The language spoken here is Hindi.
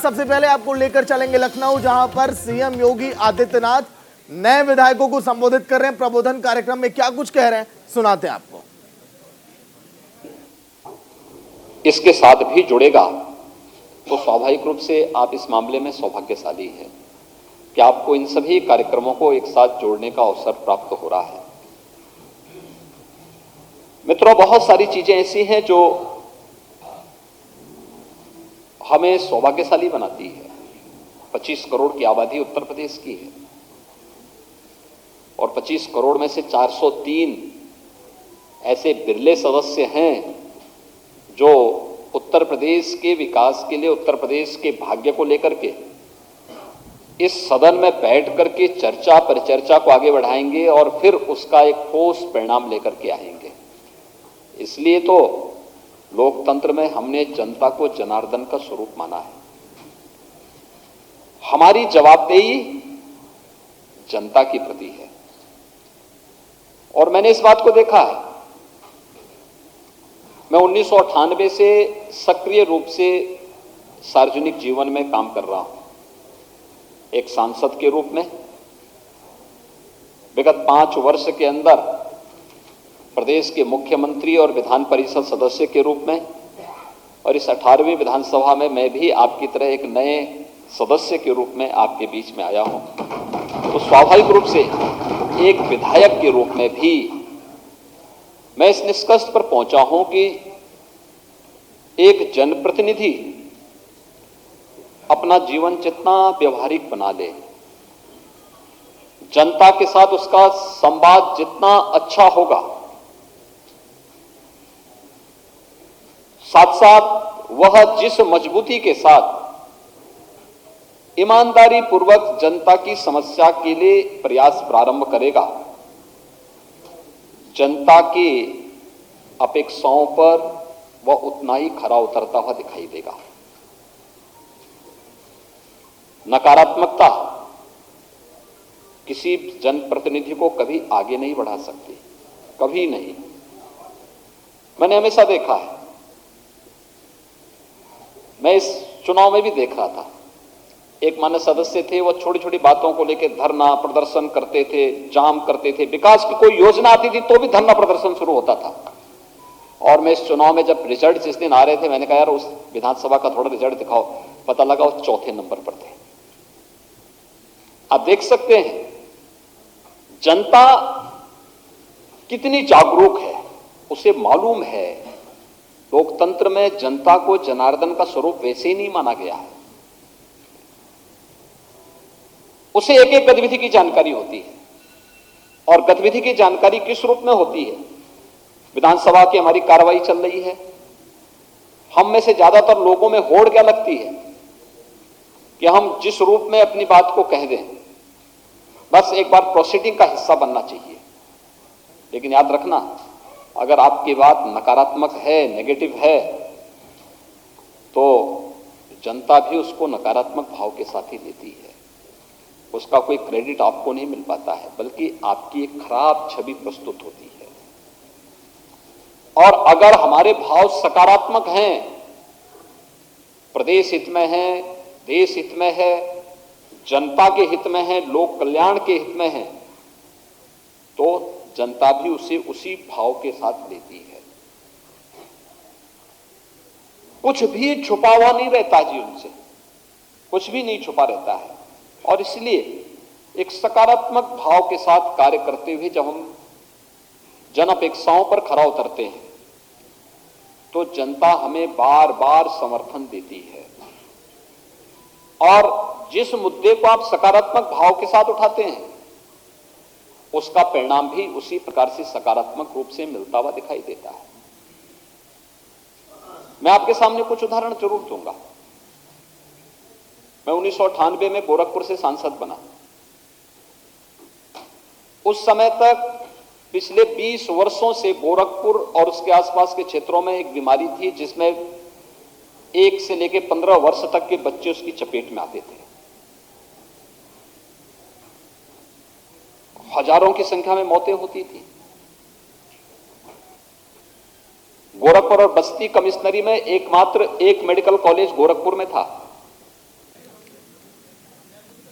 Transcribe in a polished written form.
सबसे पहले आपको लेकर चलेंगे लखनऊ, जहां पर सीएम योगी आदित्यनाथ नए विधायकों को संबोधित कर रहे हैं। प्रबोधन कार्यक्रम में क्या कुछ कह रहे हैं, सुनाते हैं आपको। इसके साथ भी जुड़ेगा तो स्वाभाविक रूप से आप इस मामले में सौभाग्यशाली हैं कि आपको इन सभी कार्यक्रमों को एक साथ जोड़ने का अवसर प्राप्त हो रहा है। मित्रों, बहुत सारी चीजें ऐसी हैं जो हमें सौभाग्यशाली बनाती है। 25 करोड़ की आबादी उत्तर प्रदेश की है और 25 करोड़ में से 403 ऐसे बिरले सदस्य हैं जो उत्तर प्रदेश के विकास के लिए, उत्तर प्रदेश के भाग्य को लेकर के इस सदन में बैठ करके चर्चा परिचर्चा को आगे बढ़ाएंगे और फिर उसका एक ठोस परिणाम लेकर के आएंगे। इसलिए तो लोकतंत्र में हमने जनता को जनार्दन का स्वरूप माना है। हमारी जवाबदेही जनता के प्रति है और मैंने इस बात को देखा है। मैं 1998 से सक्रिय रूप से सार्वजनिक जीवन में काम कर रहा हूं, एक सांसद के रूप में। विगत 5 वर्ष के अंदर प्रदेश के मुख्यमंत्री और विधान परिषद सदस्य के रूप में, और इस 18वीं विधानसभा में मैं भी आपकी तरह एक नए सदस्य के रूप में आपके बीच में आया हूं। तो स्वाभाविक रूप से एक विधायक के रूप में भी मैं इस निष्कर्ष पर पहुंचा हूं कि एक जनप्रतिनिधि अपना जीवन जितना व्यवहारिक बना ले, जनता के साथ उसका संवाद जितना अच्छा होगा, साथ साथ वह जिस मजबूती के साथ ईमानदारी पूर्वक जनता की समस्या के लिए प्रयास प्रारंभ करेगा, जनता की अपेक्षाओं पर वह उतना ही खरा उतरता हुआ दिखाई देगा। नकारात्मकता किसी जनप्रतिनिधि को कभी आगे नहीं बढ़ा सकती, कभी नहीं। मैंने हमेशा देखा है, मैं इस चुनाव में भी देख रहा था, एक मान्य सदस्य थे, वो छोटी छोटी बातों को लेकर धरना प्रदर्शन करते थे, जाम करते थे। विकास की कोई योजना आती थी तो भी धरना प्रदर्शन शुरू होता था। और मैं इस चुनाव में जब रिजल्ट जिस दिन आ रहे थे, मैंने कहा यार उस विधानसभा का थोड़ा रिजल्ट दिखाओ। पता लगा वो 4थे नंबर पर थे। आप देख सकते हैं जनता कितनी जागरूक है, उसे मालूम है लोकतंत्र में जनता को जनार्दन का स्वरूप वैसे ही नहीं माना गया है। उसे एक एक गतिविधि की जानकारी होती है और गतिविधि की जानकारी किस रूप में होती है। विधानसभा की हमारी कार्रवाई चल रही है, हम में से ज्यादातर लोगों में होड़ क्या लगती है कि हम जिस रूप में अपनी बात को कह दें, बस एक बार प्रोसीडिंग का हिस्सा बनना चाहिए। लेकिन याद रखना, अगर आपकी बात नकारात्मक है, नेगेटिव है, तो जनता भी उसको नकारात्मक भाव के साथ ही लेती है। उसका कोई क्रेडिट आपको नहीं मिल पाता है, बल्कि आपकी एक खराब छवि प्रस्तुत होती है। और अगर हमारे भाव सकारात्मक हैं, प्रदेश हित में है, देश हित में है, जनता के हित में है, लोक कल्याण के हित में है, तो जनता भी उसे उसी भाव के साथ लेती है। कुछ भी छुपा हुआ नहीं रहता जी, उनसे कुछ भी नहीं छुपा रहता है। और इसलिए एक सकारात्मक भाव के साथ कार्य करते हुए जब हम जन अपेक्षाओं पर खरा उतरते हैं, तो जनता हमें बार बार समर्थन देती है। और जिस मुद्दे को आप सकारात्मक भाव के साथ उठाते हैं, उसका परिणाम भी उसी प्रकार से सकारात्मक रूप से मिलता हुआ दिखाई देता है। मैं आपके सामने कुछ उदाहरण जरूर दूंगा। मैं 1998 में गोरखपुर से सांसद बना। उस समय तक पिछले 20 वर्षों से गोरखपुर और उसके आसपास के क्षेत्रों में एक बीमारी थी जिसमें 1 से लेकर 15 वर्ष तक के बच्चे उसकी चपेट में आते थे। हजारों की संख्या में मौतें होती थी। गोरखपुर और बस्ती कमिश्नरी में एकमात्र एक मेडिकल कॉलेज गोरखपुर में था।